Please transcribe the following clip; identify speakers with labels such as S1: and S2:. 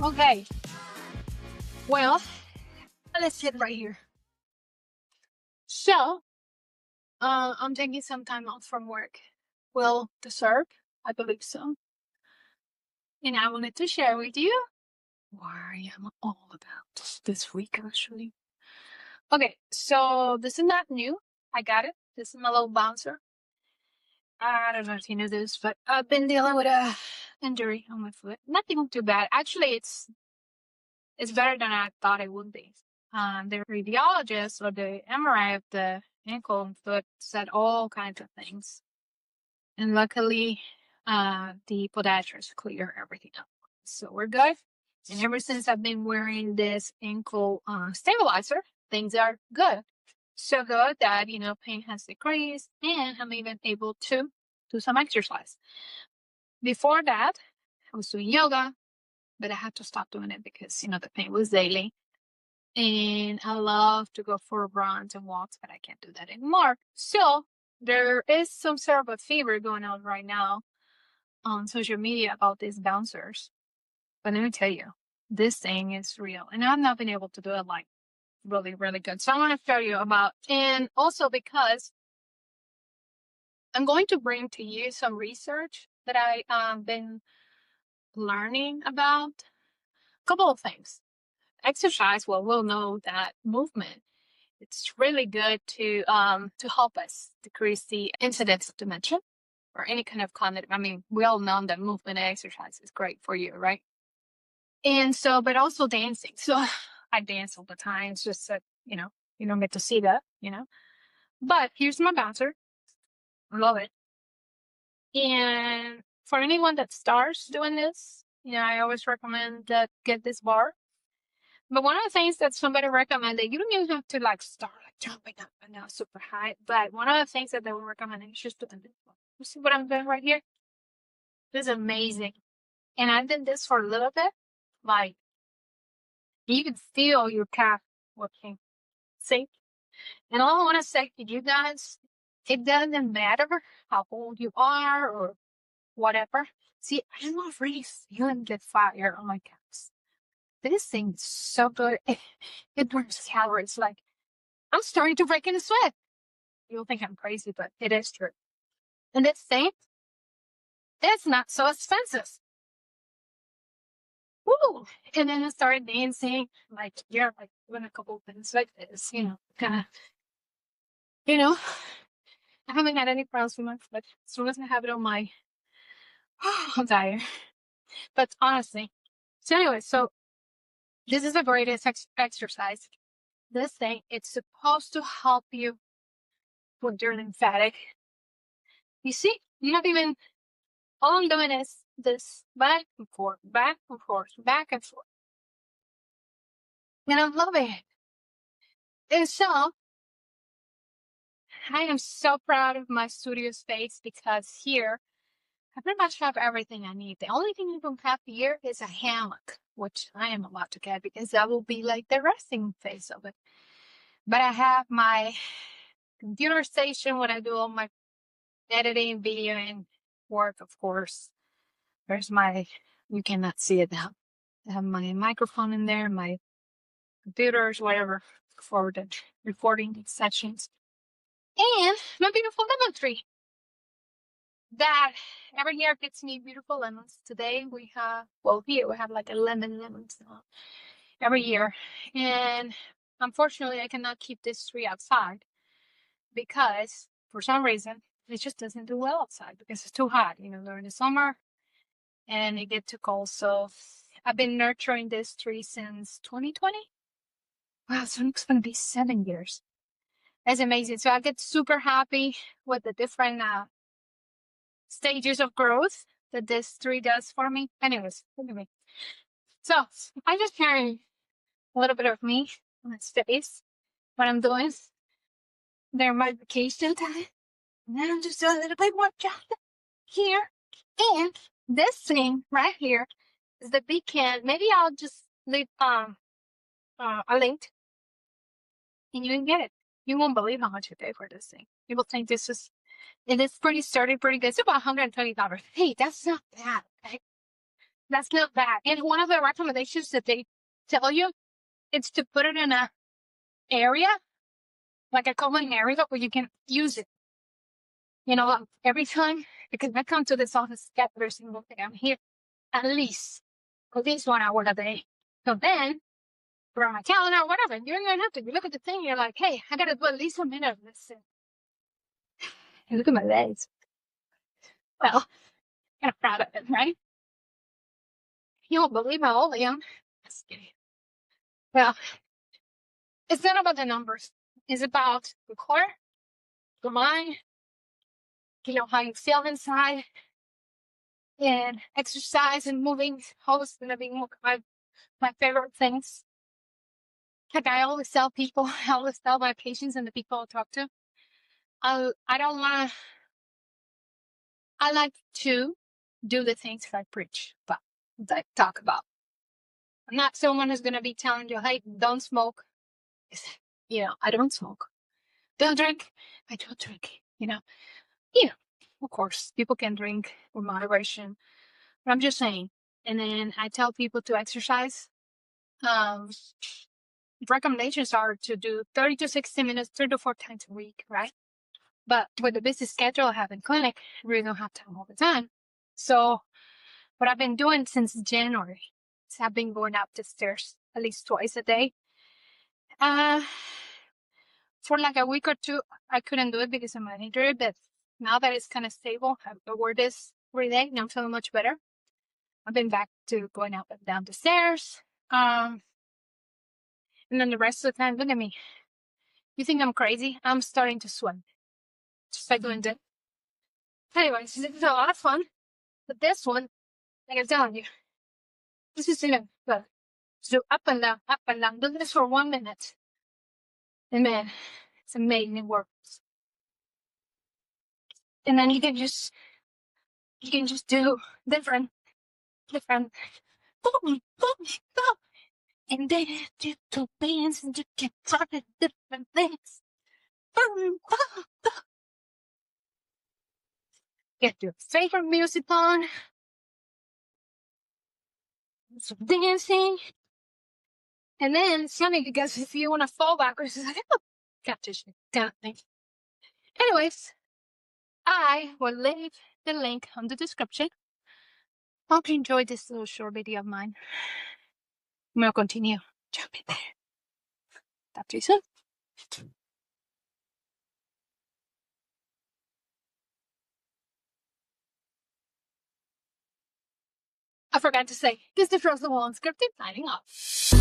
S1: Okay. Well, let's sit right here. So, I'm taking some time off from work. Well deserved, I believe so. And I wanted to share with you what I am all about this week, actually. Okay, so this is not new. I got it. This is my little bouncer. I don't know if you know this, but I've been dealing with a injury on my foot. Nothing too bad. Actually, it's better than I thought it would be. The radiologist or the MRI of the ankle and foot said all kinds of things. And luckily, the podiatrist cleared everything up. So we're good. And ever since I've been wearing this ankle stabilizer, things are good. So good that, pain has decreased and I'm even able to do some exercise. Before that, I was doing yoga, but I had to stop doing it because, the pain was daily. And I love to go for runs and walks, but I can't do that anymore. So there is some sort of a fever going on right now on social media about these bouncers. But let me tell you, this thing is real. And I've not been able to do it like really, really good. So I want to show you about, and also because I'm going to bring to you some research that I've been learning about. A couple of things. Exercise, well, we'll know that movement, it's really good to help us decrease the incidence of dementia or any kind of cognitive. I mean, we all know that movement and exercise is great for you, right? And so, but also dancing. So I dance all the time. It's just that, you don't get to see that, But here's my bouncer. I love it. And for anyone that starts doing this, I always recommend that get this bar. But one of the things that somebody recommended, you don't even have to start jumping up and down super high. But one of the things that they would recommend is just put the this. You see what I'm doing right here? This is amazing. And I did this for a little bit. You can feel your calf working. See? And all I want to say to you guys, it doesn't matter how old you are or whatever. See, I'm already feeling the fire on my calves. This thing is so good. It burns calories. I'm starting to break into sweat. You'll think I'm crazy, but it is true. And this thing, it's not so expensive. Woo! And then I started dancing, doing a couple of things like this, kind of, I haven't had any problems with my foot. As soon as I have it on my, I'm tired. But honestly, so anyway, so this is the greatest exercise. This thing, it's supposed to help you with your lymphatic. You see, you not even, all I'm doing is this back and forth, back and forth, back and forth. And I'm loving it. And so, I am so proud of my studio space because here, I pretty much have everything I need. The only thing I don't have here is a hammock, which I am about to get because that will be like the resting phase of it. But I have my computer station where I do all my editing, video, and work, of course. There's you cannot see it now. I have my microphone in there, my computers, whatever, for the recording sessions. And my beautiful lemon tree that every year gets me beautiful lemons. Today we have, here we have like 11 lemons every year. And unfortunately, I cannot keep this tree outside because for some reason, it just doesn't do well outside because it's too hot, during the summer and it gets too cold. So I've been nurturing this tree since 2020. Wow, so it's going to be 7 years. That's amazing. So I get super happy with the different stages of growth that this tree does for me. Anyways, look at me. So I'm just sharing a little bit of me on its face, what I'm doing during my vacation time. And then I'm just doing a little bit more job here. And this thing right here is the big can. Maybe I'll just leave a link and you can get it. You won't believe how much you pay for this thing. People think it is pretty sturdy, pretty good. It's about $120. Hey, that's not bad, okay? That's not bad. And one of the recommendations that they tell you, it's to put it in a area, like a common area where you can use it. You know, every time, because I come to this office every single day. I'm here at least 1 hour a day. So then, for my calendar or whatever, you're going to have to, you look at the thing, you're like, hey, I got to do at least a minute of this. And look at my legs. Well, kind of proud of it, right? You won't believe how old I am. Just kidding. Well, it's not about the numbers. It's about the core, the mind, you know, how you feel inside, and exercise and moving. Always going to be my favorite things. Like I always tell people, I always tell my patients and the people I talk to, I don't want to, I like to do the things that I preach about, that I talk about. I'm not someone who's going to be telling you, hey, don't smoke. You know, I don't smoke. Don't drink. I don't drink. You know, of course, people can drink with moderation, but I'm just saying. And then I tell people to exercise. Recommendations are to do 30 to 60 minutes, 3 to 4 times a week, right? But with the busy schedule I have in clinic, I really don't have time all the time. So what I've been doing since January is I've been going up the stairs at least twice a day. For like a week or two, I couldn't do it because of my injury, but now that it's kind of stable, I wear this every day and I'm feeling much better. I've been back to going up and down the stairs. And then the rest of the time, look at me. You think I'm crazy? I'm starting to sweat just by doing that. Anyways, this is a lot of fun. But this one, like I'm telling you, this is even good. So up and down, up and down. Do this for 1 minute. And man, it's amazing. It works. And then you can just do different. Boom, boom, boom. And then you do bands and you can try different things. Boom, boom, boom. Get your favorite music on. Some dancing. And then it's funny because if you want to fall backwards, it's like, oh, got this kind of thing. Anyways, I will leave the link on the description. Hope you enjoyed this little short video of mine. I'm going to continue jumping there. Talk to you soon. I forgot to say, this is Rosabel Unscripted, signing off.